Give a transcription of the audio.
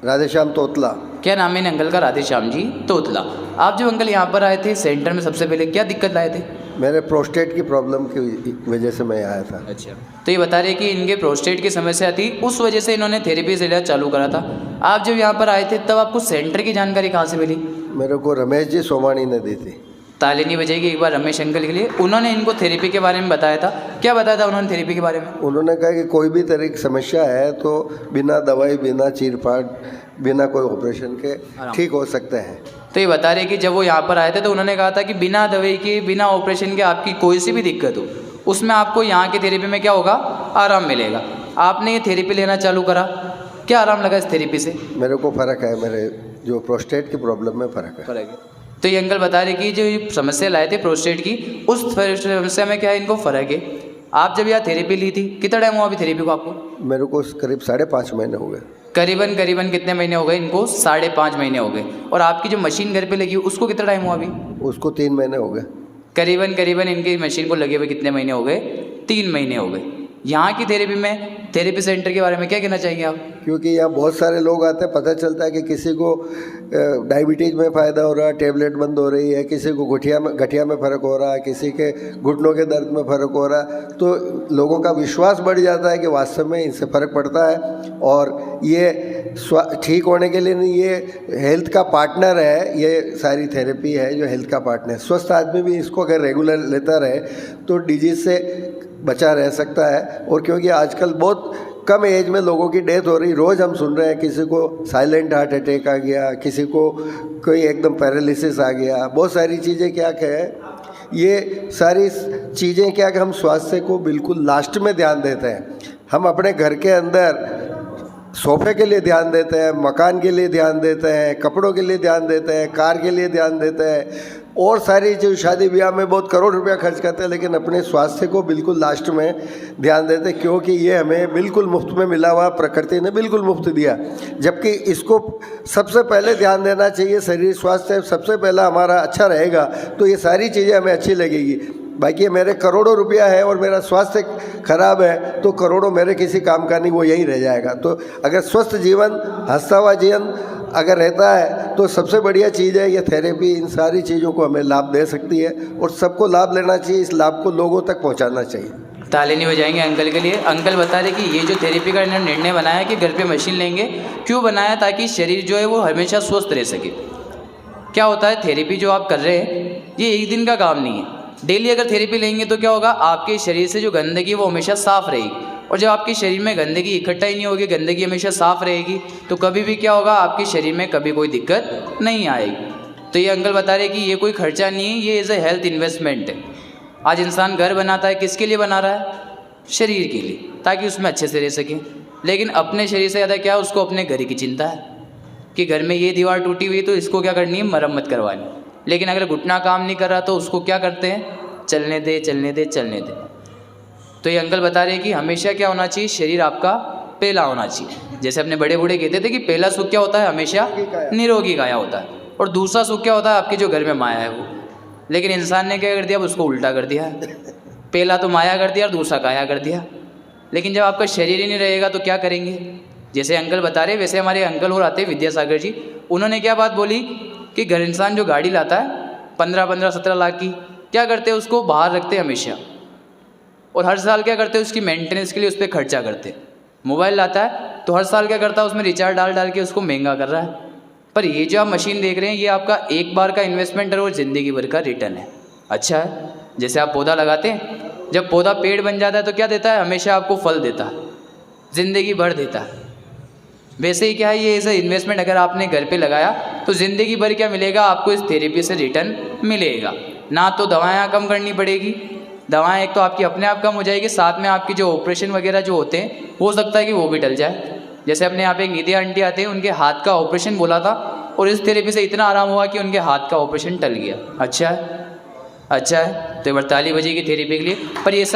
राधेश्याम तोतला। क्या नाम है इन अंकल का? राधेश्याम जी तोतला। आप जो अंकल यहाँ पर आए थे सेंटर में, सबसे पहले क्या दिक्कत लाए थे? मेरे प्रोस्टेट की प्रॉब्लम की वजह से मैं आया था। अच्छा, तो ये बता रहे कि इनके प्रोस्टेट की समस्या थी, उस वजह से इन्होंने थेरेपी से इलाज चालू करा था। आप जब यहाँ पर आए थे तब आपको सेंटर की जानकारी कहाँ से मिली? मेरे को रमेश जी सोमानी ने दी थी। ताली नहीं बजेगी एक बार रमेश अंकल के लिए। उन्होंने इनको थेरेपी के बारे में बताया था। क्या बताया था उन्होंने थेरेपी के बारे में? उन्होंने कहा कि कोई भी तरह की समस्या है तो बिना दवाई, बिना चीरफाड़, बिना कोई ऑपरेशन के ठीक हो सकते हैं। तो ये बता रहे कि जब वो यहाँ पर आए थे तो उन्होंने कहा था कि बिना दवाई के, बिना ऑपरेशन के आपकी कोई सी भी दिक्कत हो, उसमें आपको यहाँ की थेरेपी में क्या होगा? आराम मिलेगा। आपने ये थेरेपी लेना चालू करा, क्या आराम लगा इस थेरेपी से? मेरे को फ़र्क है, मेरे जो प्रोस्टेट की प्रॉब्लम में फ़र्क है। तो ये अंकल बता रहे कि जो ये समस्या लाए थे प्रोस्टेट की, उस समस्या में क्या है, इनको फ़र्क है। आप जब यहाँ थेरेपी ली थी, कितना टाइम हुआ अभी थेरेपी को आपको? मेरे को करीब 5.5 महीने हो गए। करीबन कितने महीने हो गए इनको? 5.5 महीने हो गए। और आपकी जो मशीन घर पे लगी उसको कितना टाइम हुआ अभी? उसको 3 महीने हो गए। करीबन इनकी मशीन को लगे हुए कितने महीने हो गए? 3 महीने हो गए। यहाँ की थेरेपी में, थेरेपी सेंटर के बारे में क्या कहना चाहेंगे आप? क्योंकि यहाँ बहुत सारे लोग आते हैं, पता चलता है कि किसी को डायबिटीज़ में फ़ायदा हो रहा है, टेबलेट बंद हो रही है, किसी को गठिया में फ़र्क हो रहा है, किसी के घुटनों के दर्द में फ़र्क हो रहा है, तो लोगों का विश्वास बढ़ जाता है कि वास्तव में इनसे फ़र्क पड़ता है। और ये ठीक होने के लिए नहीं, ये हेल्थ का पार्टनर है। ये सारी थेरेपी है जो हेल्थ का पार्टनर है। स्वस्थ आदमी भी इसको अगर रेगुलर लेता रहे तो डिजीज़ से बचा रह सकता है। और क्योंकि आजकल बहुत कम एज में लोगों की डेथ हो रही, रोज़ हम सुन रहे हैं किसी को साइलेंट हार्ट अटैक आ गया, किसी को कोई एकदम पैरालिसिस आ गया, बहुत सारी चीज़ें क्या है, ये सारी चीज़ें क्या कि हम स्वास्थ्य को बिल्कुल लास्ट में ध्यान देते हैं। हम अपने घर के अंदर सोफे के लिए ध्यान देते हैं, मकान के लिए ध्यान देते हैं, कपड़ों के लिए ध्यान देते हैं, कार के लिए ध्यान देते हैं, और सारी जो शादी ब्याह में बहुत करोड़ रुपया खर्च करते हैं, लेकिन अपने स्वास्थ्य को बिल्कुल लास्ट में ध्यान देते हैं। क्योंकि ये हमें बिल्कुल मुफ्त में मिला हुआ, प्रकृति ने बिल्कुल मुफ्त दिया, जबकि इसको सबसे पहले ध्यान देना चाहिए। शरीर स्वास्थ्य सबसे पहला हमारा अच्छा रहेगा तो ये सारी चीज़ें हमें अच्छी लगेगी। बाकी मेरे करोड़ों रुपया है और मेरा स्वास्थ्य खराब है तो करोड़ों मेरे किसी काम का नहीं, वो यही रह जाएगा। तो अगर स्वस्थ जीवन, हंसता हुआ जीवन अगर रहता है तो सबसे बढ़िया चीज़ है ये थेरेपी। इन सारी चीज़ों को हमें लाभ दे सकती है और सबको लाभ लेना चाहिए, इस लाभ को लोगों तक पहुंचाना चाहिए। ताली नहीं बजाएंगे अंकल के लिए। अंकल बता रहे कि ये जो थेरेपी का इन्होंने निर्णय बनाया कि घर पे मशीन लेंगे, क्यों बनाया? ताकि शरीर जो है वो हमेशा स्वस्थ रह सके। क्या होता है, थेरेपी जो आप कर रहे हैं ये एक दिन का काम नहीं है। डेली अगर थेरेपी लेंगे तो क्या होगा, आपके शरीर से जो गंदगी वो हमेशा साफ़ रहेगी। और जब आपके शरीर में गंदगी इकट्ठा ही नहीं होगी, गंदगी हमेशा साफ़ रहेगी, तो कभी भी क्या होगा, आपके शरीर में कभी कोई दिक्कत नहीं आएगी। तो ये अंकल बता रहे कि ये कोई खर्चा नहीं है, ये एज ए हेल्थ इन्वेस्टमेंट है। आज इंसान घर बनाता है, किसके लिए बना रहा है? शरीर के लिए, ताकि उसमें अच्छे से रह सके। लेकिन अपने शरीर से ज़्यादा क्या, उसको अपने घर की चिंता है कि घर में ये दीवार टूटी हुई तो इसको क्या करनी है, मरम्मत करवानी। लेकिन अगर घुटना काम नहीं कर रहा तो उसको क्या करते हैं, चलने दे चलने दे चलने दे। तो ये अंकल बता रहे हैं कि हमेशा क्या होना चाहिए, शरीर आपका पहला होना चाहिए। जैसे अपने बड़े बूढ़े कहते थे कि पहला सुख क्या होता है, हमेशा निरोगी काया होता है, और दूसरा सुख क्या होता है, आपकी जो घर में माया है वो। लेकिन इंसान ने क्या कर दिया, उसको उल्टा कर दिया। पहला तो माया कर दिया और दूसरा काया कर दिया। लेकिन जब आपका शरीर ही नहीं रहेगा तो क्या करेंगे? जैसे अंकल बता रहे, वैसे हमारे अंकल और आते विद्यासागर जी, उन्होंने क्या बात बोली कि घर इंसान जो गाड़ी लाता है 15-17 लाख की, क्या करते हैं, उसको बाहर रखते हैं हमेशा, और हर साल क्या करते हैं, उसकी मेंटेनेंस के लिए उस पर खर्चा करते हैं। मोबाइल लाता है तो हर साल क्या करता है, उसमें रिचार्ज डाल के उसको महंगा कर रहा है। पर ये जो आप मशीन देख रहे हैं ये आपका एक बार का इन्वेस्टमेंट है और ज़िंदगी भर का रिटर्न है। अच्छा है, जैसे आप पौधा लगाते हैं, जब पौधा पेड़ बन जाता है तो क्या देता है, हमेशा आपको फल देता है, ज़िंदगी भर देता है। वैसे ही क्या है, ये ऐसा इन्वेस्टमेंट अगर आपने घर पे लगाया तो ज़िंदगी भर क्या मिलेगा आपको, इस थेरेपी से रिटर्न मिलेगा। ना तो दवाएं कम करनी पड़ेगी, दवाएं एक तो आपकी अपने आप कम हो जाएगी, साथ में आपकी जो ऑपरेशन वगैरह जो होते हैं हो सकता है कि वो भी टल जाए। जैसे अपने यहाँ पे एक निधि आंटी आते हैं, उनके हाथ का ऑपरेशन बोला था और इस थेरेपी से इतना आराम हुआ कि उनके हाथ का ऑपरेशन टल गया। अच्छा है, तो एक बार ताली बजेगी थेरेपी के लिए। पर ये सब